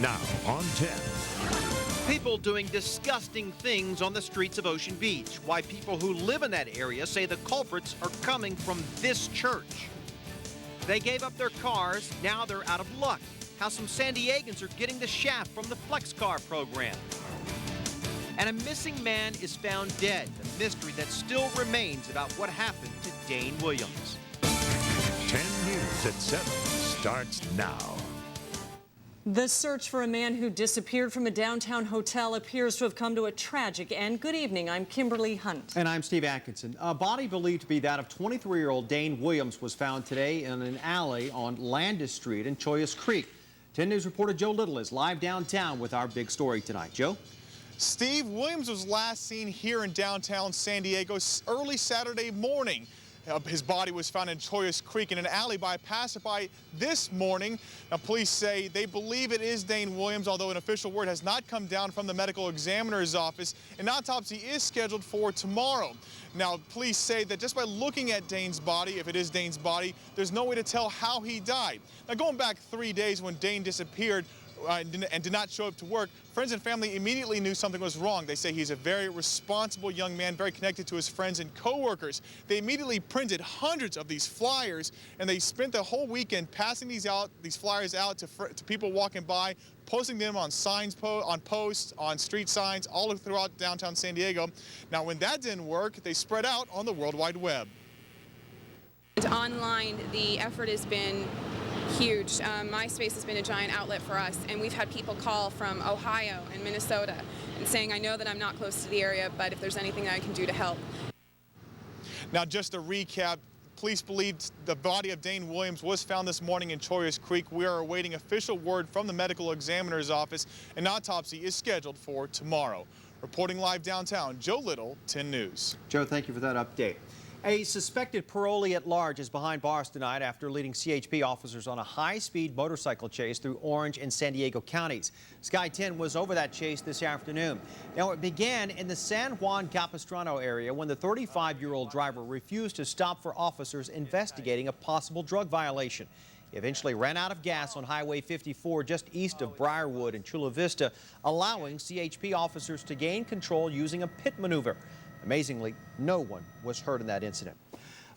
now on 10. People doing disgusting things on the streets of Ocean Beach. Why people who live in that area say the culprits are coming from this church. They gave up their cars, now they're out of luck. How some San Diegans are getting the shaft from the Flex Car program. And a missing man is found dead. The mystery that still remains about what happened to Dane Williams. 10 News at 7 starts now. The search for a man who disappeared from a downtown hotel appears to have come to a tragic end. Good evening, I'm Kimberly Hunt. And I'm Steve Atkinson. A body believed to be that of 23-year-old Dane Williams was found today in an alley on Landis Street in Chollas Creek. 10 News reporter Joe Little is live downtown with our big story tonight. Joe? Steve, Williams was last seen here in downtown San Diego early Saturday morning. His body was found in Chollas Creek in an alley by a passerby this morning. Now, police say they believe it is Dane Williams, although an official word has not come down from the medical examiner's office. An autopsy is scheduled for tomorrow. Now, police say that just by looking at Dane's body, if it is Dane's body, there's no way to tell how he died. Now, going back 3 days when Dane disappeared, and did not show up to work, friends and family immediately knew something was wrong. They say he's a very responsible young man, very connected to his friends and co-workers. They immediately printed hundreds of these flyers, and they spent the whole weekend passing these flyers out to people walking by, posting them on signs, on posts, on street signs, all throughout downtown San Diego. Now, when that didn't work, they spread out on the World Wide Web. Online, the effort has been huge. MySpace has been a giant outlet for us, and we've had people call from Ohio and Minnesota and saying, I know that I'm not close to the area, but if there's anything I can do to help. Now, just to recap, police believe the body of Dane Williams was found this morning in Chollas Creek. We are awaiting official word from the medical examiner's office. An autopsy is scheduled for tomorrow. Reporting live downtown, Joe Little, 10 News. Joe, thank you for that update. A suspected parolee at large is behind bars tonight after leading CHP officers on a high-speed motorcycle chase through Orange and San Diego counties. Sky 10 was over that chase this afternoon. Now, it began in the San Juan Capistrano area when the 35-year-old driver refused to stop for officers investigating a possible drug violation. He eventually ran out of gas on Highway 54 just east of Briarwood and Chula Vista, allowing CHP officers to gain control using a pit maneuver. Amazingly, no one was hurt in that incident.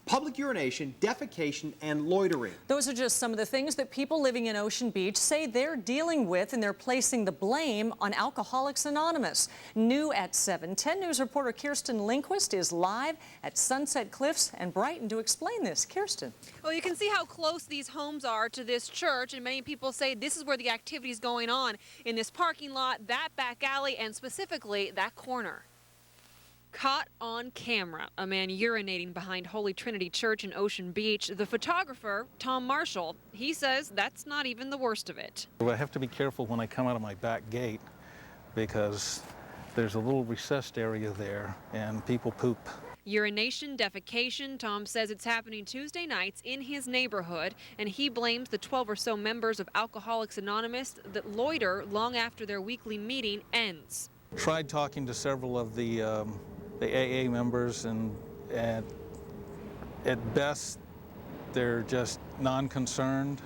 Public urination, defecation, and loitering. Those are just some of the things that people living in Ocean Beach say they're dealing with, and they're placing the blame on Alcoholics Anonymous. New at 7, 10 News reporter Kirsten Lindquist is live at Sunset Cliffs and Brighton to explain this. Kirsten. Well, you can see how close these homes are to this church, and many people say this is where the activity is going on, in this parking lot, that back alley, and specifically that corner. Caught on camera, a man urinating behind Holy Trinity Church in Ocean Beach. The photographer, Tom Marshall, he says that's not even the worst of it. I have to be careful when I come out of my back gate because there's a little recessed area there and people poop. Urination, defecation. Tom says it's happening Tuesday nights in his neighborhood, and he blames the 12 or so members of Alcoholics Anonymous that loiter long after their weekly meeting ends. Tried talking to several of the AA members, and at best they're just non-concerned,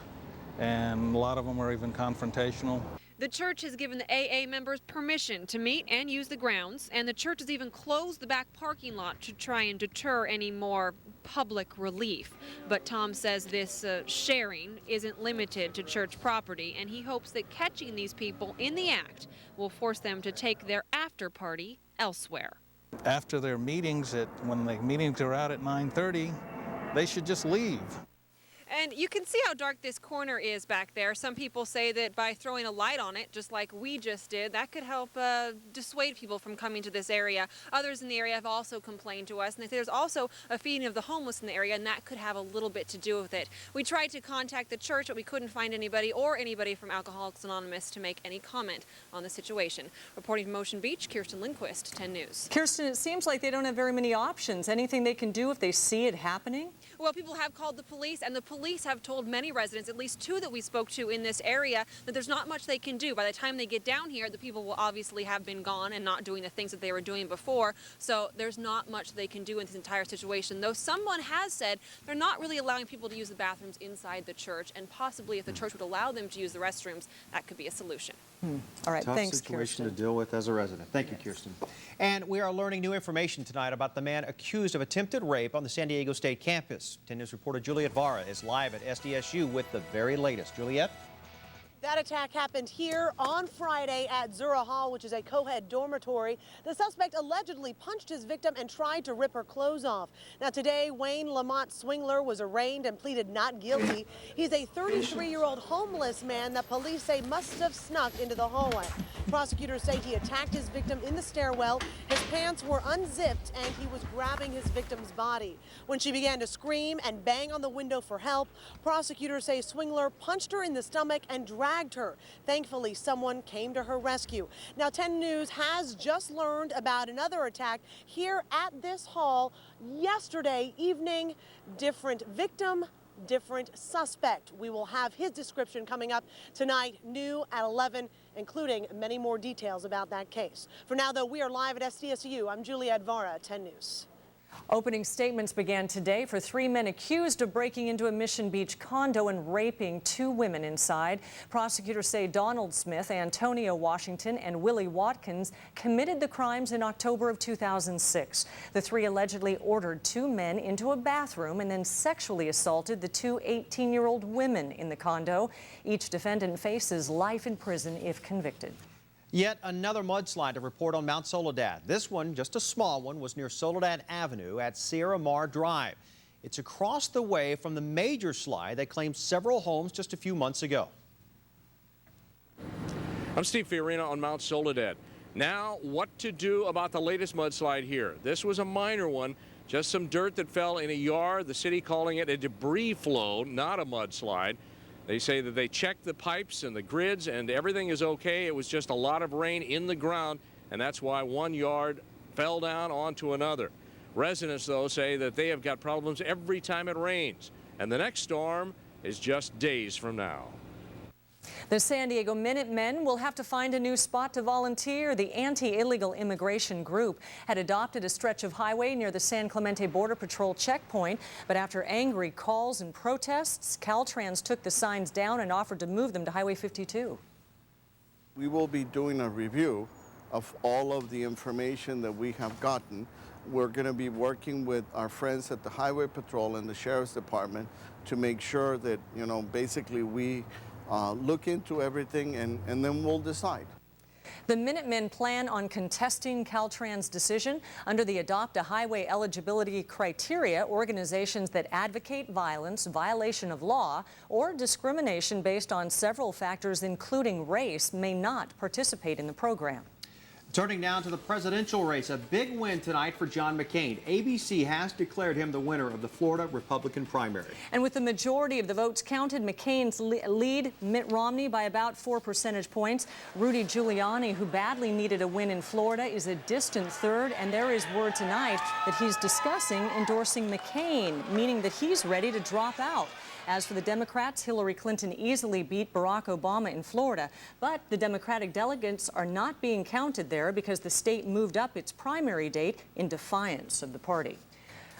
and a lot of them are even confrontational. The church has given the AA members permission to meet and use the grounds, and the church has even closed the back parking lot to try and deter any more public relief. But Tom says this sharing isn't limited to church property, and he hopes that catching these people in the act will force them to take their after party elsewhere. After their meetings, when the meetings are out at 9:30, they should just leave. And you can see how dark this corner is back there. Some people say that by throwing a light on it, just like we just did, that could help dissuade people from coming to this area. Others in the area have also complained to us, and they say there's also a feeding of the homeless in the area, and that could have a little bit to do with it. We tried to contact the church, but we couldn't find anybody or anybody from Alcoholics Anonymous to make any comment on the situation. Reporting from Ocean Beach, Kirsten Lindquist, 10 News. Kirsten, it seems like they don't have very many options. Anything they can do if they see it happening? Well, people have called the police, and the police have told many residents, at least 2 that we spoke to in this area, that there's not much they can do. By the time they get down here, the people will obviously have been gone and not doing the things that they were doing before. So there's not much they can do in this entire situation, though someone has said they're not really allowing people to use the bathrooms inside the church, and possibly if the church would allow them to use the restrooms, that could be a solution. All right, Tough thanks, situation Kirsten. to deal with as a resident. Thank you, Kirsten. And we are learning new information tonight about the man accused of attempted rape on the San Diego State campus. 10 News reporter Juliet Vara is live at SDSU with the very latest. Juliet? That attack happened here on Friday at Zura Hall, which is a co-ed dormitory. The suspect allegedly punched his victim and tried to rip her clothes off. Now today, Wayne Lamont Swingler was arraigned and pleaded not guilty. He's a 33-year-old homeless man that police say must have snuck into the hallway. Prosecutors say he attacked his victim in the stairwell. His pants were unzipped and he was grabbing his victim's body. When she began to scream and bang on the window for help, prosecutors say Swingler punched her in the stomach and dragged her. Thankfully, someone came to her rescue. Now, 10 News has just learned about another attack here at this hall yesterday evening. Different victim, different suspect. We will have his description coming up tonight, new at 11, including many more details about that case. For now, though, we are live at SDSU. I'm Juliet Vara, 10 News. Opening statements began today for 3 men accused of breaking into a Mission Beach condo and raping 2 women inside. Prosecutors say Donald Smith, Antonio Washington, and Willie Watkins committed the crimes in October of 2006. The 3 allegedly ordered 2 men into a bathroom and then sexually assaulted the 2 18-year-old women in the condo. Each defendant faces life in prison if convicted. Yet another mudslide to report on Mount Soledad. This one, just a small one, was near Soledad Avenue at Sierra Mar Drive. It's across the way from the major slide that claimed several homes just a few months ago. I'm Steve Fiorina on Mount Soledad. Now, what to do about the latest mudslide here? This was a minor one, just some dirt that fell in a yard. The city calling it a debris flow, not a mudslide. They say that they checked the pipes and the grids and everything is okay. It was just a lot of rain in the ground, and that's why one yard fell down onto another. Residents, though, say that they have got problems every time it rains, and the next storm is just days from now. The San Diego Minutemen will have to find a new spot to volunteer. The anti-illegal immigration group had adopted a stretch of highway near the San Clemente Border Patrol checkpoint, but after angry calls and protests, Caltrans took the signs down and offered to move them to Highway 52. We will be doing a review of all of the information that we have gotten. We're going to be working with our friends at the Highway Patrol and the Sheriff's Department to make sure that, basically we look into everything and then we'll decide. The Minutemen plan on contesting Caltrans' decision. Under the Adopt a Highway eligibility criteria, organizations that advocate violence, violation of law, or discrimination based on several factors including race may not participate in the program. Turning now to the presidential race, a big win tonight for John McCain. ABC has declared him the winner of the Florida Republican primary. And with the majority of the votes counted, McCain's lead Mitt Romney by about 4 percentage points. Rudy Giuliani, who badly needed a win in Florida, is a distant third, and there is word tonight that he's discussing endorsing McCain, meaning that he's ready to drop out. As for the Democrats, Hillary Clinton easily beat Barack Obama in Florida, but the Democratic delegates are not being counted there because the state moved up its primary date in defiance of the party.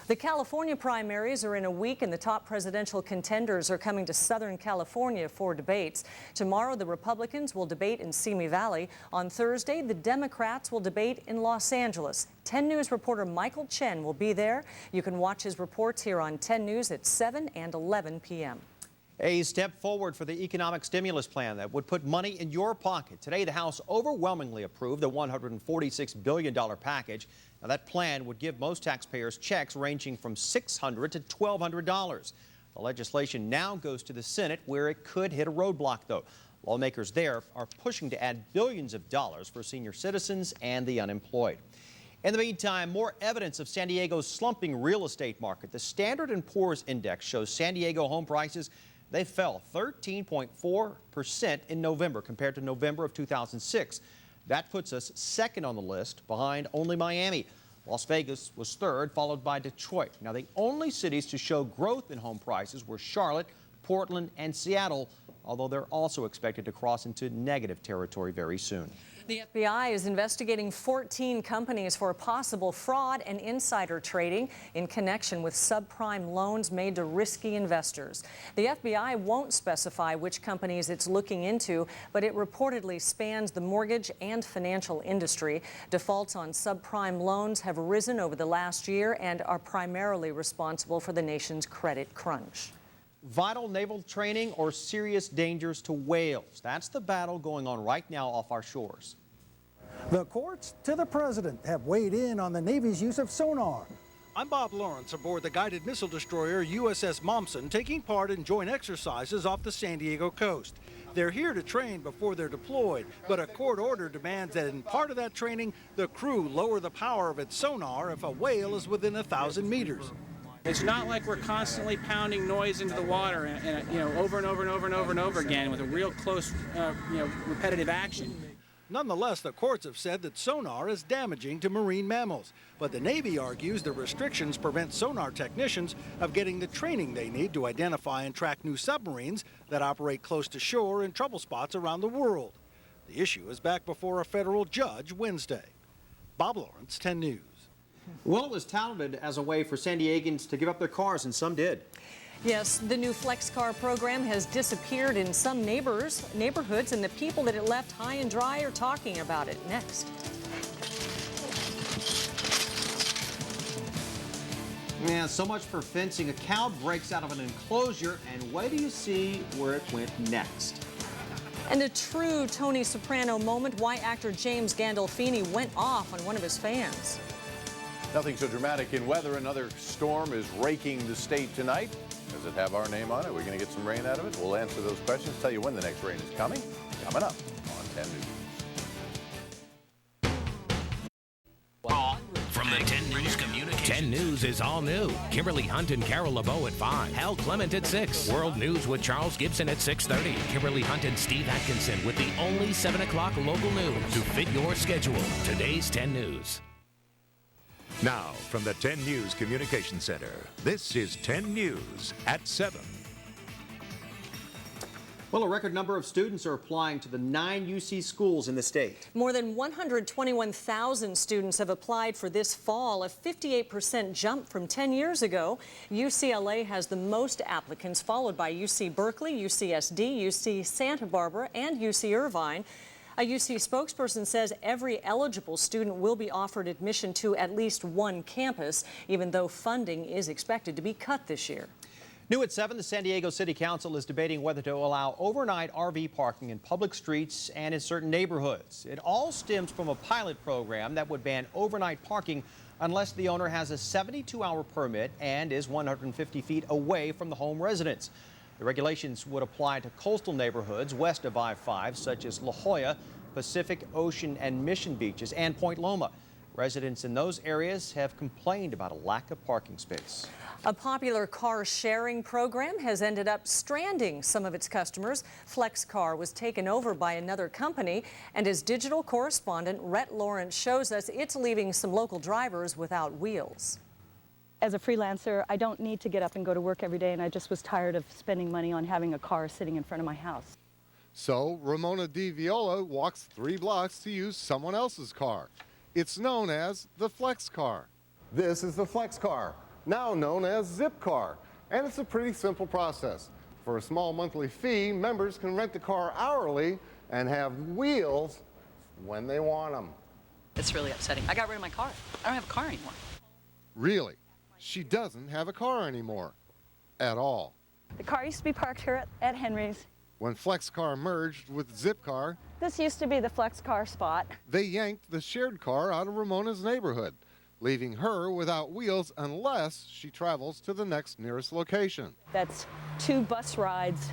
The California primaries are in a week, and the top presidential contenders are coming to Southern California for debates. Tomorrow, the Republicans will debate in Simi Valley. On Thursday, the Democrats will debate in Los Angeles. 10 News reporter Michael Chen will be there. You can watch his reports here on 10 News at 7 and 11 p.m. A step forward for the economic stimulus plan that would put money in your pocket. Today, the House overwhelmingly approved the $146 billion package. Now, that plan would give most taxpayers checks ranging from $600 to $1,200. The legislation now goes to the Senate, where it could hit a roadblock, though. Lawmakers there are pushing to add billions of dollars for senior citizens and the unemployed. In the meantime, more evidence of San Diego's slumping real estate market. The Standard & Poor's Index shows San Diego home prices, they fell 13.4% in November compared to November of 2006. That puts us second on the list, behind only Miami. Las Vegas was third, followed by Detroit. Now, the only cities to show growth in home prices were Charlotte, Portland, and Seattle, although they're also expected to cross into negative territory very soon. The FBI is investigating 14 companies for possible fraud and insider trading in connection with subprime loans made to risky investors. The FBI won't specify which companies it's looking into, but it reportedly spans the mortgage and financial industry. Defaults on subprime loans have risen over the last year and are primarily responsible for the nation's credit crunch. Vital naval training or serious dangers to whales? That's the battle going on right now off our shores. The courts to the president have weighed in on the Navy's use of sonar. I'm Bob Lawrence aboard the guided missile destroyer USS Momsen, taking part in joint exercises off the San Diego coast. They're here to train before they're deployed, but a court order demands that in part of that training, the crew lower the power of its sonar if a whale is within 1,000 meters. It's not like we're constantly pounding noise into the water and over and over and over and over and over again with a real close, repetitive action. Nonetheless, the courts have said that sonar is damaging to marine mammals. But the Navy argues the restrictions prevent sonar technicians of getting the training they need to identify and track new submarines that operate close to shore in trouble spots around the world. The issue is back before a federal judge Wednesday. Bob Lawrence, 10 News. Well, it was touted as a way for San Diegans to give up their cars, and some did. Yes, the new Flex Car program has disappeared in some neighborhoods, and the people that it left high and dry are talking about it. Next. Yeah, so much for fencing. A cow breaks out of an enclosure, and wait till you see where it went next. And a true Tony Soprano moment, why actor James Gandolfini went off on one of his fans. Nothing so dramatic in weather. Another storm is raking the state tonight. Does it have our name on it? We're going to get some rain out of it. We'll answer those questions, tell you when the next rain is coming up on 10 News. From the 10 News Communications. 10 News is all new. Kimberly Hunt and Carol LeBeau at 5. Hal Clement at 6. World News with Charles Gibson at 6:30. Kimberly Hunt and Steve Atkinson with the only 7 o'clock local news to fit your schedule. Today's 10 News. Now, from the 10 News Communication Center, this is 10 News at 7. Well, a record number of students are applying to the 9 UC schools in the state. More than 121,000 students have applied for this fall, a 58% jump from 10 years ago. UCLA has the most applicants, followed by UC Berkeley, UCSD, UC Santa Barbara, and UC Irvine. A UC spokesperson says every eligible student will be offered admission to at least one campus, even though funding is expected to be cut this year. New at 7, the San Diego City Council is debating whether to allow overnight RV parking in public streets and in certain neighborhoods. It all stems from a pilot program that would ban overnight parking unless the owner has a 72-hour permit and is 150 feet away from the home residence. The regulations would apply to coastal neighborhoods west of I-5, such as La Jolla, Pacific, Ocean, and Mission Beaches, and Point Loma. Residents in those areas have complained about a lack of parking space. A popular car sharing program has ended up stranding some of its customers. FlexCar was taken over by another company, and as digital correspondent Rhett Lawrence shows us, it's leaving some local drivers without wheels. As a freelancer, I don't need to get up and go to work every day, and I just was tired of spending money on having a car sitting in front of my house. So Ramona Di Viola walks 3 blocks to use someone else's car. It's known as the Flex Car. This is the Flex Car, now known as Zip Car, and it's a pretty simple process. For a small monthly fee, members can rent the car hourly and have wheels when they want them. It's really upsetting. I got rid of my car. I don't have a car anymore. Really? She doesn't have a car anymore. At all. The car used to be parked here at Henry's. When Flex Car merged with Zip Car, this used to be the Flex Car spot. They yanked the shared car out of Ramona's neighborhood, leaving her without wheels unless she travels to the next nearest location. That's 2 bus rides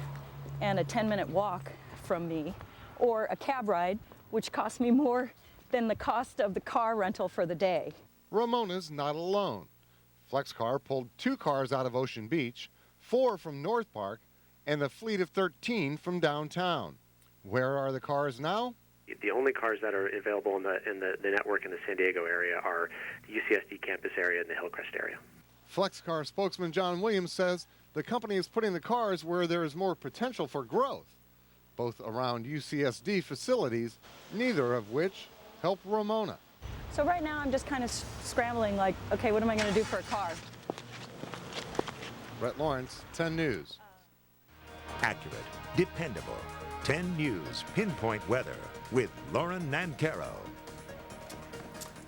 and a 10-minute walk from me, or a cab ride, which costs me more than the cost of the car rental for the day. Ramona's not alone. Flex Car pulled 2 cars out of Ocean Beach, 4 from North Park, and a fleet of 13 from downtown. Where are the cars now? The only cars that are available in the network in the San Diego area are the UCSD campus area and the Hillcrest area. FlexCar spokesman John Williams says the company is putting the cars where there is more potential for growth, both around UCSD facilities, neither of which help Ramona. So right now I'm just kind of scrambling like, okay, what am I going to do for a car? Brett Lawrence, 10 News. Accurate, dependable. 10 News Pinpoint Weather with Lauren Nancaro.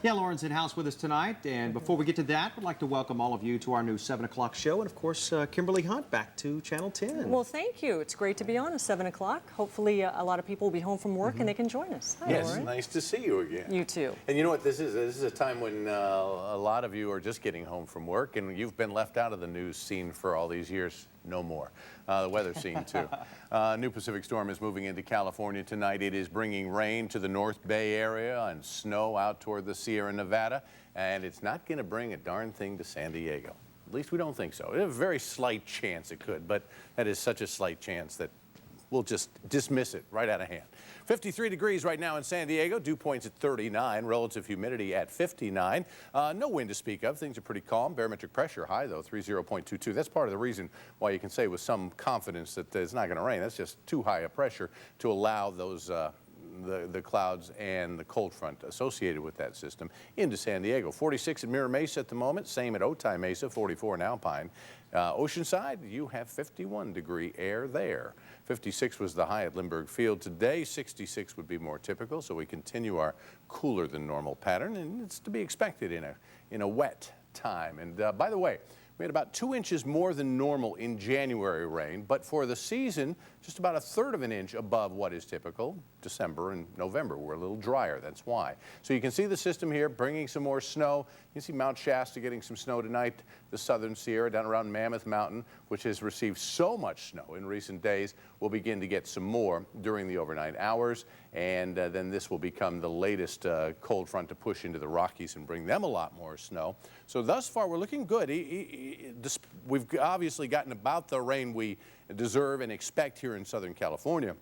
Yeah, Lauren's in-house with us tonight, and before we get to that, we'd like to welcome all of you to our new 7 o'clock show, and of course, Kimberly Hunt back to Channel 10. Well, thank you. It's great to be on at 7 o'clock. Hopefully, a lot of people will be home from work and they can join us. Hi, Yes, Lauren. nice to see you again. You too. And you know what this is? This is a time when a lot of you are just getting home from work, and you've been left out of the news scene for all these years. No more. The weather scene, too. New Pacific storm is moving into California tonight. It is bringing rain to the North Bay area and snow out toward the Sierra Nevada, and it's not going to bring a darn thing to San Diego. At least we don't think so. There's a very slight chance it could, but that is such a slight chance that we'll just dismiss it right out of hand. 53 degrees right now in San Diego, dew points at 39, relative humidity at 59. No wind to speak of. Things are pretty calm. Barometric pressure high, though, 30.22. That's part of the reason why you can say with some confidence that it's not going to rain. That's just too high a pressure to allow those the clouds and the cold front associated with that system into San Diego. 46 at Mira Mesa at the moment, same at Otay Mesa, 44 in Alpine. Oceanside, you have 51-degree air there. 56 was the high at Lindbergh Field today. 66 would be more typical, so we continue our cooler than normal pattern, and it's to be expected in a wet time. And by the way, we had about 2 inches more than normal in January rain, but for the season, just about 1/3 of an inch above what is typical. December and November were a little drier, that's why. So you can see the system here bringing some more snow. You can see Mount Shasta getting some snow tonight, the southern Sierra down around Mammoth Mountain, which has received so much snow in recent days, will begin to get some more during the overnight hours, and then this will become the latest cold front to push into the Rockies and bring them a lot more snow. So thus far, we're looking good. We've obviously gotten about the rain we deserve and expect here in Southern California.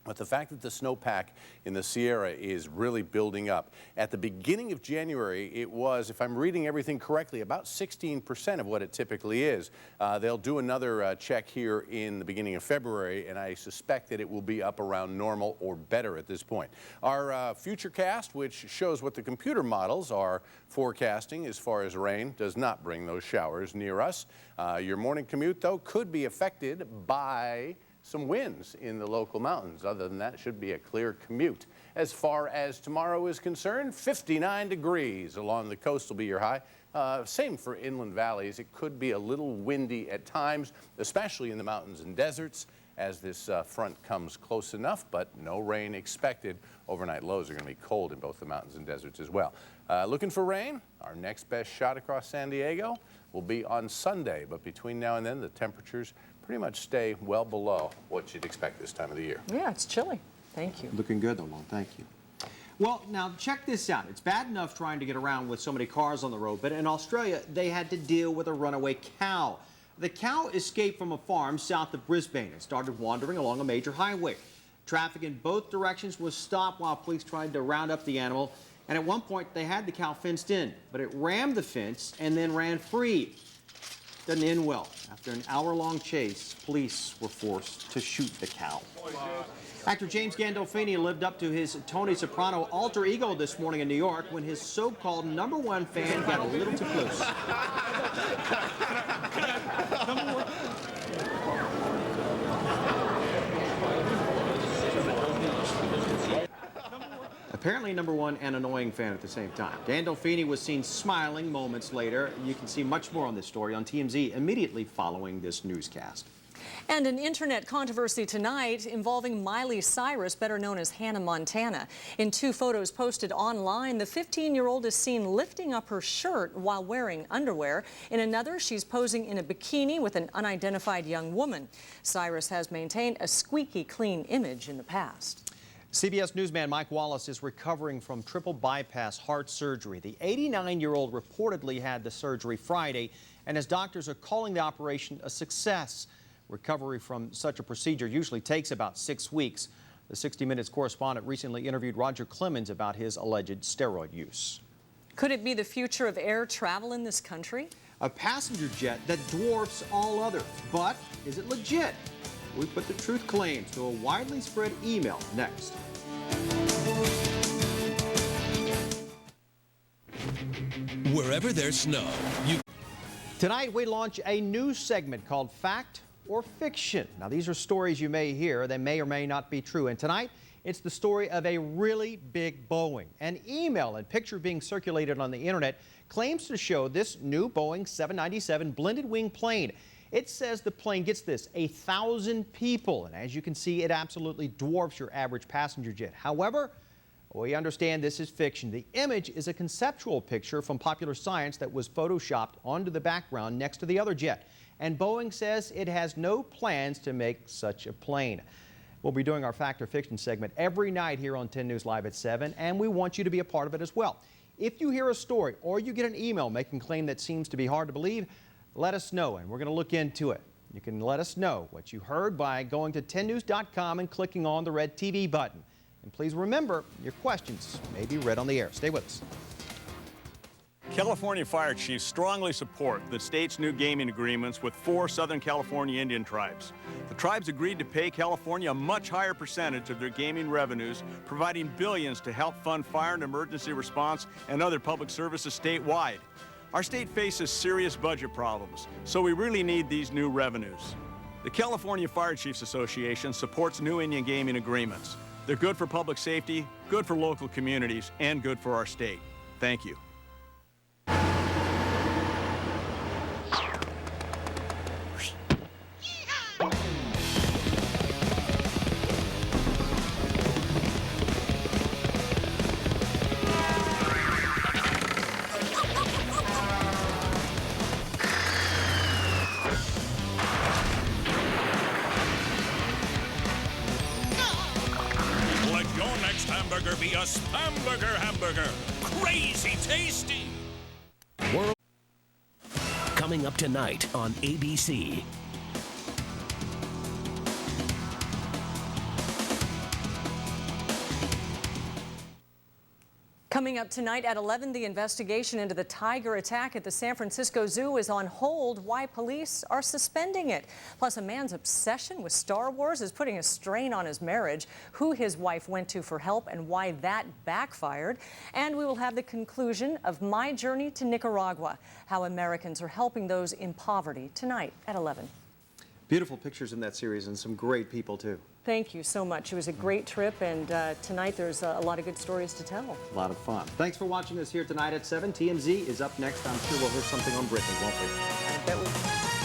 But the fact that the snowpack in the Sierra is really building up. At the beginning of January, it was, if I'm reading everything correctly, about 16% of what it typically is. They'll do another check here in the beginning of February, and I suspect that it will be up around normal or better at this point. Our Futurecast, which shows what the computer models are forecasting as far as rain, does not bring those showers near us. Your morning commute, though, could be affected by some winds in the local mountains. Other than that, it should be a clear commute. As far as tomorrow is concerned, 59 degrees along the coast will be your high. Same for inland valleys. It could be a little windy at times, especially in the mountains and deserts as this front comes close enough, but no rain expected. Overnight lows are going to be cold in both the mountains and deserts as well. Looking for rain, our next best shot across San Diego will be on Sunday, but between now and then, the temperatures pretty much stay well below what you'd expect this time of the year. Yeah, it's chilly. Thank you. Looking good, though, Long. Thank you. Well, now check this out. It's bad enough trying to get around with so many cars on the road, but in Australia, they had to deal with a runaway cow. The cow escaped from a farm south of Brisbane and started wandering along a major highway. Traffic in both directions was stopped while police tried to round up the animal, and at one point, they had the cow fenced in, but it rammed the fence and then ran free. Doesn't end well. After an hour-long chase, police were forced to shoot the cow. Actor James Gandolfini lived up to his Tony Soprano alter ego this morning in New York when his so-called #1 fan got a little too close. Apparently #1 and annoying fan at the same time. Gandolfini was seen smiling moments later. You can see much more on this story on TMZ immediately following this newscast. And an internet controversy tonight involving Miley Cyrus, better known as Hannah Montana. In 2 photos posted online, the 15-year-old is seen lifting up her shirt while wearing underwear. In another, she's posing in a bikini with an unidentified young woman. Cyrus has maintained a squeaky clean image in the past. CBS newsman Mike Wallace is recovering from triple bypass heart surgery. The 89-year-old reportedly had the surgery Friday, and his doctors are calling the operation a success. Recovery from such a procedure usually takes about 6 weeks. The 60 Minutes correspondent recently interviewed Roger Clemens about his alleged steroid use. Could it be the future of air travel in this country? A passenger jet that dwarfs all others. But is it legit? We put the truth claims to a widely spread email next. Wherever there's snow, Tonight we launch a new segment called Fact or Fiction. Now these are stories you may hear. They may or may not be true. And tonight it's the story of a really big Boeing. An email and picture being circulated on the internet claims to show this new Boeing 797 blended wing plane. It says the plane, gets this, 1,000 people. And as you can see, it absolutely dwarfs your average passenger jet. However, we understand this is fiction. The image is a conceptual picture from Popular Science that was photoshopped onto the background next to the other jet. And Boeing says it has no plans to make such a plane. We'll be doing our Fact or Fiction segment every night here on 10 News Live at 7, and we want you to be a part of it as well. If you hear a story or you get an email making a claim that seems to be hard to believe, let us know, and we're going to look into it. You can let us know what you heard by going to 10news.com and clicking on the red TV button. And please remember, your questions may be read on the air. Stay with us. California fire chiefs strongly support the state's new gaming agreements with 4 Southern California Indian tribes. The tribes agreed to pay California a much higher percentage of their gaming revenues, providing billions to help fund fire and emergency response and other public services statewide. Our state faces serious budget problems, so we really need these new revenues. The California Fire Chiefs Association supports new Indian gaming agreements. They're good for public safety, good for local communities, and good for our state. Thank you. Hamburger be a Spamburger hamburger. Crazy tasty. World coming up tonight on ABC. Coming up tonight at 11, the investigation into the tiger attack at the San Francisco Zoo is on hold. Why police are suspending it. Plus, a man's obsession with Star Wars is putting a strain on his marriage, who his wife went to for help and why that backfired. And we will have the conclusion of my journey to Nicaragua, how Americans are helping those in poverty, tonight at 11. Beautiful pictures in that series and some great people too. Thank you so much. It was a great trip, and tonight there's a lot of good stories to tell. A lot of fun. Thanks for watching us here tonight at 7. TMZ is up next. I'm sure we'll hear something on Brittany, won't we? I bet we